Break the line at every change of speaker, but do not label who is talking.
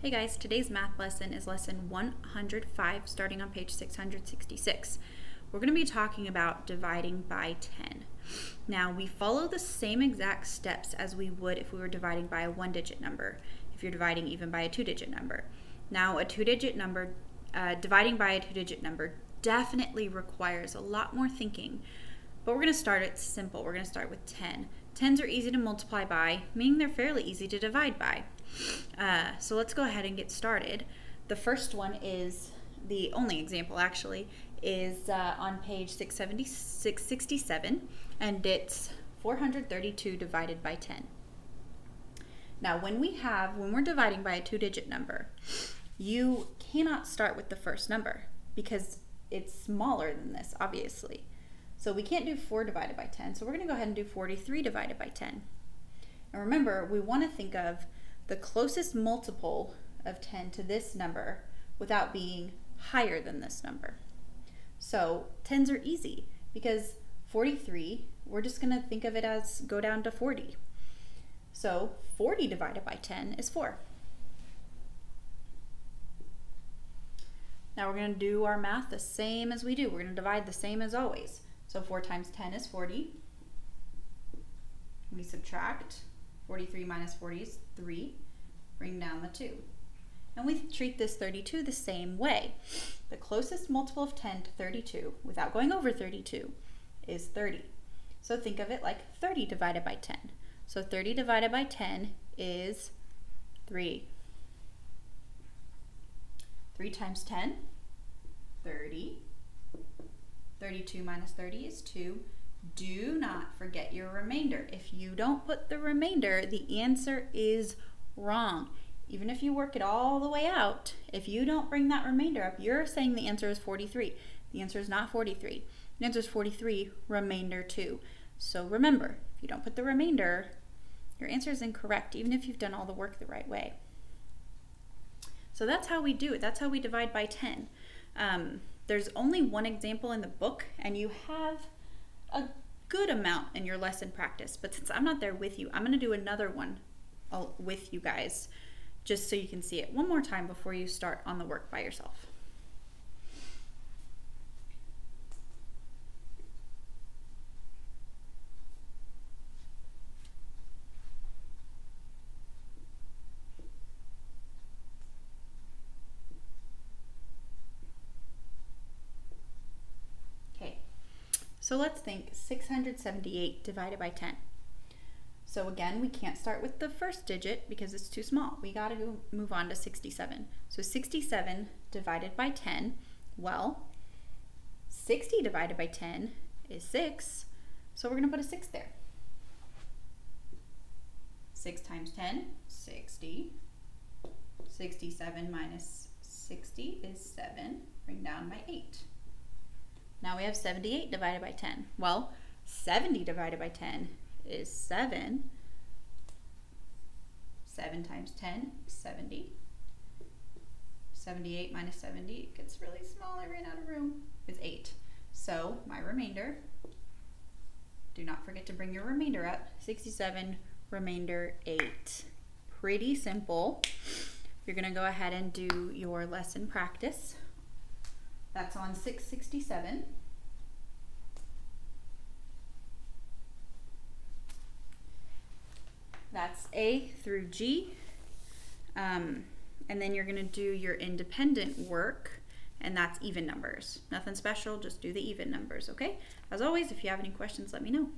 Hey guys, today's math lesson is lesson 105, starting on page 666. We're going to be talking about dividing by 10. Now, we follow the same exact steps as we would if we were dividing by a one-digit number, if you're dividing even by a two-digit number. Now, a two-digit number, dividing by a two-digit number definitely requires a lot more thinking, but we're going to start it simple. We're going to start with 10. 10s are easy to multiply by, meaning they're fairly easy to divide by. So let's go ahead and get started. The first one is, the only example actually, is on page 667, and it's 432 divided by 10. Now when we're dividing by a two-digit number, you cannot start with the first number because it's smaller than this, obviously. So we can't do 4 divided by 10, so we're going to go ahead and do 43 divided by 10. And remember, we want to think of the closest multiple of 10 to this number without being higher than this number. So 10s are easy because 43, we're just going to think of it as go down to 40. So 40 divided by 10 is 4. Now we're going to do our math the same as we do. We're going to divide the same as always. So 4 times 10 is 40. We subtract. 43 minus 40 is 3. Bring down the 2. And we treat this 32 the same way. The closest multiple of 10 to 32, without going over 32, is 30. So think of it like 30 divided by 10. So 30 divided by 10 is 3. 3 times 10, 30. 32 minus 30 is 2. Do not forget your remainder. If you don't put the remainder, the answer is wrong. Even if you work it all the way out, if you don't bring that remainder up, you're saying the answer is 43. The answer is not 43. The answer is 43, remainder 2. So remember, if you don't put the remainder, your answer is incorrect, even if you've done all the work the right way. So that's how we do it. That's how we divide by 10. There's only one example in the book, and you have a good amount in your lesson practice, but since I'm not there with you, I'm going to do another one with you guys just so you can see it one more time before you start on the work by yourself. So let's think 678 divided by 10. So again, we can't start with the first digit because it's too small. We got to move on to 67. So 67 divided by 10, well, 60 divided by 10 is 6, so we're going to put a 6 there. 6 times 10, 60. 67 minus 60 is 7. Bring down by 8. Now we have 78 divided by 10. Well, 70 divided by 10 is 7. 7 times 10 is 70. 78 minus 70, it gets really small, I ran out of room, is 8. So my remainder, do not forget to bring your remainder up, 67, remainder 8. Pretty simple. You're going to go ahead and do your lesson practice. That's on 667. That's A through G. And then you're going to do your independent work, and that's even numbers. Nothing special, just do the even numbers, okay? As always, if you have any questions, let me know.